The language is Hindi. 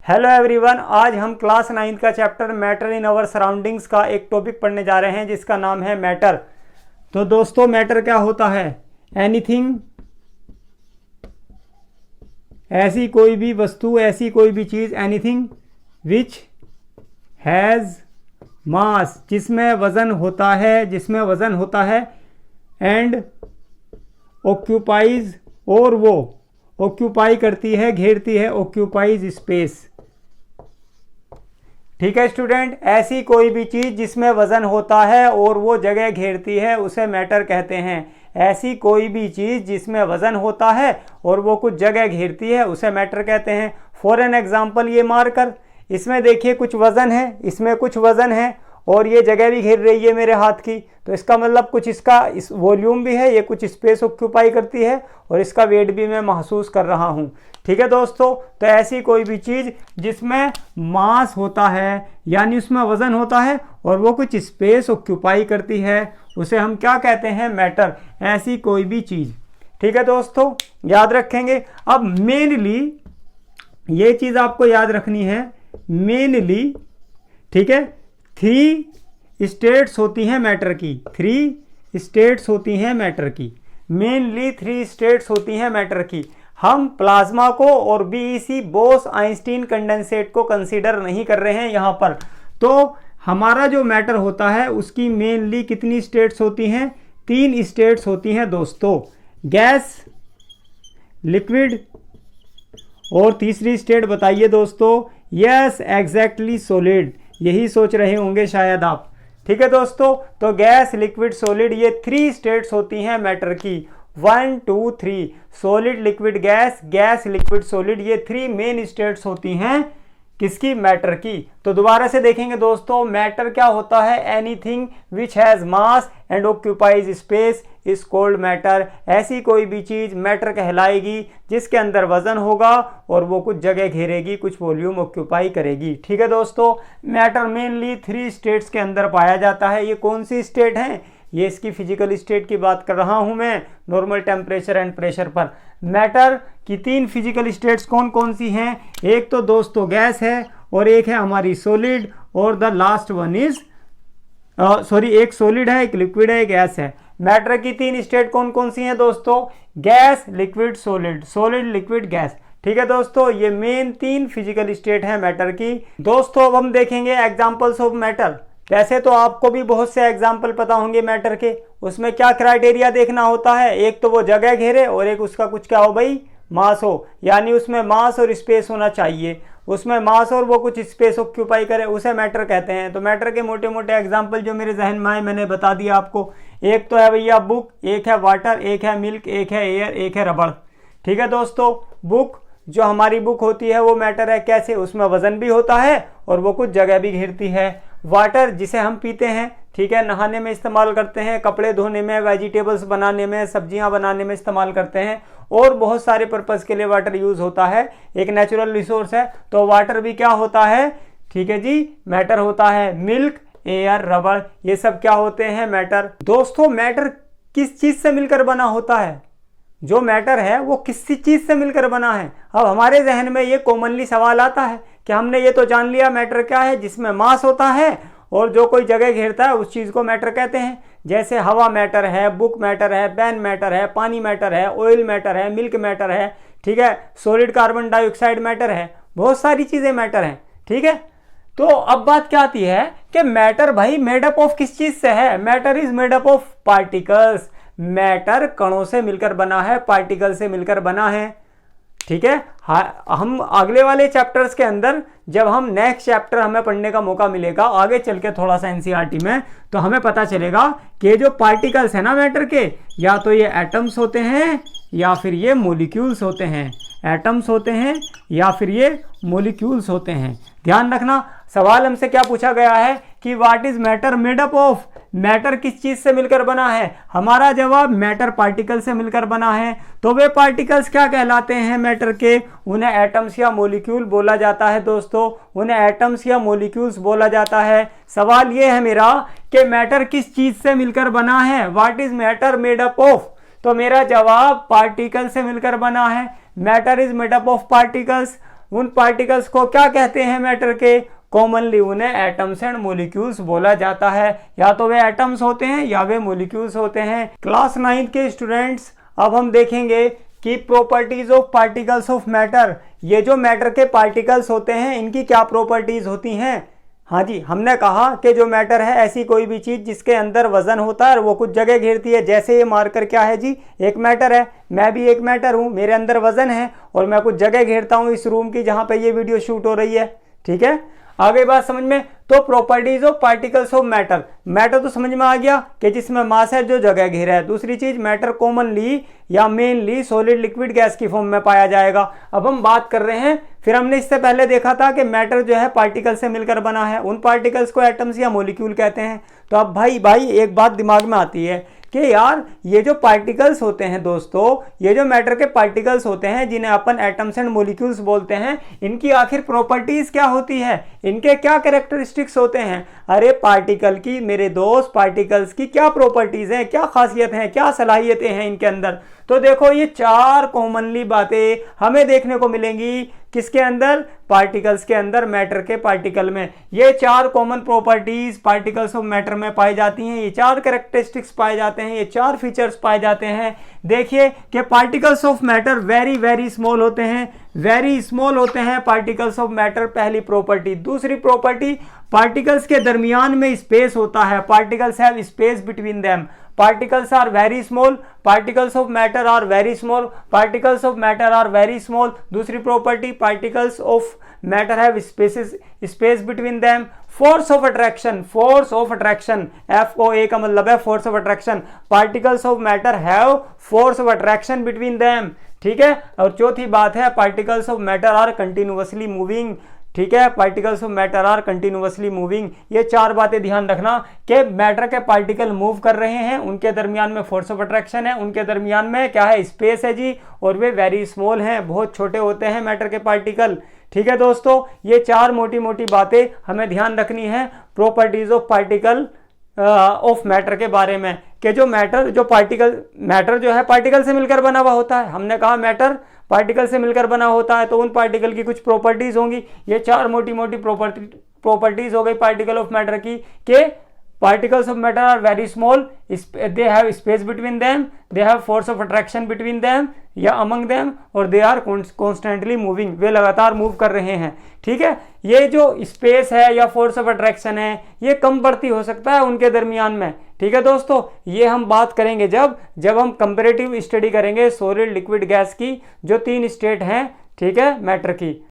हेलो एवरीवन, आज हम क्लास 9 का chapter matter in our surroundings का एक टॉपिक पढ़ने जा रहे हैं जिसका नाम है मैटर। तो दोस्तों, मैटर क्या होता है? एनीथिंग, ऐसी कोई भी वस्तु, ऐसी कोई भी चीज, एनीथिंग विच हैज मास, जिसमें वजन होता है, एंड ऑक्यूपाइज, और वो ऑक्यूपाई करती है, घेरती है, ऑक्यूपाइज स्पेस। ठीक है स्टूडेंट, ऐसी कोई भी चीज जिसमें वजन होता है और वो जगह घेरती है उसे मैटर कहते हैं। ऐसी कोई भी चीज जिसमें वजन होता है और वो कुछ जगह घेरती है उसे मैटर कहते हैं। फॉर एन एग्जाम्पल, ये मार्कर, इसमें देखिए कुछ वजन है, इसमें कुछ वजन है और ये जगह भी घेर रही है मेरे हाथ की, तो इसका मतलब कुछ इसका इस वॉल्यूम भी है, ये कुछ स्पेस ऑक्यूपाई करती है और इसका वेट भी मैं महसूस कर रहा हूँ। ठीक है दोस्तों, तो ऐसी कोई भी चीज़ जिसमें मास होता है यानी उसमें वजन होता है और वो कुछ स्पेस ऑक्यूपाई करती है उसे हम क्या कहते हैं? मैटर। ऐसी कोई भी चीज़। ठीक है दोस्तों, याद रखेंगे। अब मेनली ये चीज़ आपको याद रखनी है, मेनली, ठीक है, 3 स्टेट्स होती हैं मैटर की, 3 स्टेट्स होती हैं मैटर की, मेनली 3 स्टेट्स होती हैं मैटर की। हम प्लाज्मा को और बीईसी, बोस आइंस्टीन कंडेंसेट को कंसीडर नहीं कर रहे हैं यहाँ पर। तो हमारा जो मैटर होता है उसकी मेनली कितनी स्टेट्स होती हैं? 3 स्टेट्स होती हैं दोस्तों, गैस, लिक्विड और तीसरी स्टेट बताइए दोस्तों? Yes, exactly, solid. यही सोच रहे होंगे शायद आप। ठीक है दोस्तों, तो गैस, लिक्विड, सॉलिड, ये 3 स्टेट्स होती हैं मैटर की। 1 2 3, solid, liquid, gas, gas, liquid, solid, ये 3 मेन स्टेट्स होती हैं किसकी? मैटर की। तो दोबारा से देखेंगे दोस्तों, मैटर क्या होता है? Anything which has mass and occupies space is called matter. ऐसी कोई भी चीज मैटर कहलाएगी जिसके अंदर वजन होगा और वो कुछ जगह घेरेगी, कुछ वॉल्यूम ऑक्यूपाई करेगी। ठीक है दोस्तों, मैटर मेनली 3 स्टेट्स के अंदर पाया जाता है। ये कौन सी स्टेट है? ये इसकी फिजिकल स्टेट की बात कर रहा हूं मैं, नॉर्मल टेम्परेचर एंड प्रेशर पर। मैटर की 3 फिजिकल स्टेट्स कौन कौन सी हैं? एक तो दोस्तों गैस है और एक है हमारी सॉलिड और द लास्ट वन इज एक सॉलिड है, एक लिक्विड है, एक गैस है। मैटर की 3 स्टेट कौन कौन सी हैं दोस्तों? Gas, liquid, solid, solid, liquid, gas. ठीक है दोस्तों, ये मेन 3 फिजिकल स्टेट है मैटर की। दोस्तों अब हम देखेंगे एग्जांपल्स ऑफ मैटर। वैसे तो आपको भी बहुत से एग्जाम्पल पता होंगे मैटर के। उसमें क्या क्राइटेरिया देखना होता है? एक तो वो जगह घेरे और एक उसका कुछ क्या हो भाई? मास हो, यानी उसमें मास और स्पेस होना चाहिए। उसमें मास और वो कुछ स्पेस ऑक्यूपाई करे, उसे मैटर कहते हैं। तो मैटर के मोटे मोटे एग्जाम्पल जो मेरे जहन में आए मैंने बता दिया आपको। एक तो है भैया बुक, एक है वाटर, एक है मिल्क, एक है एयर, एक है रबड़। ठीक है दोस्तों, बुक, जो हमारी बुक होती है वो मैटर है। कैसे? उसमें वजन भी होता है और वो कुछ जगह भी घेरती है। वाटर, जिसे हम पीते हैं, ठीक है, नहाने में इस्तेमाल करते हैं, कपड़े धोने में, वेजिटेबल्स बनाने में, सब्जियां बनाने में इस्तेमाल करते हैं और बहुत सारे पर्पस के लिए वाटर यूज होता है। एक नेचुरल रिसोर्स है, तो वाटर भी क्या होता है? ठीक है जी, मैटर होता है। मिल्क, एयर, रबड़, ये सब क्या होते हैं? मैटर। दोस्तों, मैटर किस चीज से मिलकर बना होता है? जो मैटर है वो किसी चीज से मिलकर बना है। अब हमारे जहन में ये कॉमनली सवाल आता है कि हमने ये तो जान लिया मैटर क्या है, जिसमें मास होता है और जो कोई जगह घेरता है उस चीज को मैटर कहते हैं। जैसे हवा मैटर है, बुक मैटर है, पेन मैटर है, पानी मैटर है, ऑयल मैटर है, मिल्क मैटर है, ठीक है, सॉलिड कार्बन डाइऑक्साइड मैटर है, बहुत सारी चीजें मैटर हैं। ठीक है, तो अब बात क्या आती है कि मैटर भाई मेडअप ऑफ किस चीज से है? Matter is made up of particles. Matter कणों से मिलकर बना है, पार्टिकल से मिलकर बना है। ठीक है, हम अगले वाले चैप्टर्स के अंदर, जब हम नेक्स्ट चैप्टर हमें पढ़ने का मौका मिलेगा आगे चल के थोड़ा सा एनसीईआरटी में, तो हमें पता चलेगा कि जो पार्टिकल्स है ना मैटर के, या तो ये एटम्स होते हैं या फिर ये मॉलिक्यूल्स होते हैं। एटम्स होते हैं या फिर ये मॉलिक्यूल्स होते हैं। ध्यान रखना, सवाल हमसे क्या पूछा गया है कि what is matter made up of? Matter किस चीज से मिलकर बना है? हमारा जवाब मैटर पार्टिकल से मिलकर बना है। तो वे पार्टिकल्स क्या कहलाते हैं मैटर के? उन्हें एटम्स या मॉलिक्यूल बोला जाता है दोस्तों, उन्हें एटम्स या मॉलिक्यूल्स बोला जाता है। सवाल ये है मेरा कि मैटर किस चीज से मिलकर बना है? What is matter made up of? तो मेरा जवाब पार्टिकल से मिलकर बना है। Matter is made up of particles. उन पार्टिकल्स को क्या कहते हैं मैटर के? कॉमनली उन्हें एटम्स एंड मोलिक्यूल्स बोला जाता है। या तो वे एटम्स होते हैं या वे मोलिक्यूल्स होते हैं। क्लास 9 के स्टूडेंट्स, अब हम देखेंगे कि properties of particles of matter, ये जो मैटर के पार्टिकल्स होते हैं इनकी क्या प्रॉपर्टीज होती हैं। हाँ जी, हमने कहा कि जो मैटर है ऐसी कोई भी चीज़ जिसके अंदर वजन होता है और वो कुछ जगह घेरती है। जैसे ये मार्कर क्या है जी? एक मैटर है। मैं भी एक मैटर हूँ, मेरे अंदर वजन है और मैं कुछ जगह घेरता हूँ इस रूम की जहाँ पे ये वीडियो शूट हो रही है। ठीक है, आ गई बात समझ में? तो properties of particles of matter, matter तो समझ में आ गया कि जिसमें मास है, जो जगह घेरा है। दूसरी चीज, मैटर कॉमनली या मेनली सॉलिड लिक्विड गैस की फॉर्म में पाया जाएगा। अब हम बात कर रहे हैं, फिर हमने इससे पहले देखा था कि मैटर जो है पार्टिकल से मिलकर बना है। उन पार्टिकल्स को एटम्स या मॉलिक्यूल कहते हैं। तो अब भाई एक बात दिमाग में आती है कि यार ये जो पार्टिकल्स होते हैं दोस्तों, ये जो मैटर के पार्टिकल्स होते हैं जिन्हें अपन एटम्स एंड मॉलिक्यूल्स बोलते हैं, इनकी आखिर प्रॉपर्टीज क्या होती है? इनके क्या कैरेक्टरिस्टिक्स होते हैं? अरे पार्टिकल की, मेरे दोस्त, पार्टिकल्स की क्या प्रॉपर्टीज हैं, क्या खासियत हैं, क्या सलाहियतें हैं इनके अंदर? तो देखो ये 4 कॉमनली बातें हमें देखने को मिलेंगी किसके अंदर? पार्टिकल्स के अंदर, मैटर के पार्टिकल में। ये 4 common properties particles of matter में पाई जाती हैं। ये 4 कैरेक्टरिस्टिक्स पाए जाते हैं, ये 4 फीचर्स पाए जाते हैं। देखिए कि particles of matter very very small होते हैं, वेरी स्मॉल होते हैं पार्टिकल्स ऑफ मैटर, पहली प्रॉपर्टी। दूसरी प्रॉपर्टी, पार्टिकल्स के दरमियान में स्पेस होता है, particles have space between them. Particles are very small, particles of matter are very small, particles of matter are very small। दूसरी property, particles of matter have space between them। force of attraction, force of attraction, FOA का मतलब है force of attraction। particles of matter have force of attraction between them। ठीक है, और चौथी बात है, particles of matter are continuously moving। ठीक है, particles of matter are continuously moving. ये 4 बातें ध्यान रखना कि मैटर के पार्टिकल मूव कर रहे हैं, उनके दरमियान में फोर्स ऑफ अट्रैक्शन है, उनके दरमियान में क्या है? स्पेस है जी, और वे वेरी स्मॉल हैं, बहुत छोटे होते हैं मैटर के पार्टिकल। ठीक है दोस्तों, ये 4 मोटी मोटी बातें हमें ध्यान रखनी है properties of particle of matter के बारे में, कि जो मैटर जो है पार्टिकल से मिलकर बना हुआ होता है। हमने कहा मैटर पार्टिकल से मिलकर बना होता है, तो उन पार्टिकल की कुछ प्रॉपर्टीज होंगी। ये 4 मोटी मोटी प्रॉपर्टीज हो गई पार्टिकल ऑफ मैटर की, कि particles of matter are very small, they have space between them, they have force of attraction between them या among them, और they are constantly moving, वे लगातार मूव कर रहे हैं। ठीक है, ये जो स्पेस है या फोर्स ऑफ अट्रैक्शन है, ये कम बढ़ती हो सकता है उनके दरमियान में। ठीक है दोस्तों, ये हम बात करेंगे जब हम कंपैरेटिव स्टडी करेंगे सॉलिड लिक्विड गैस की, जो 3 स्टेट हैं, ठीक है, मैटर की।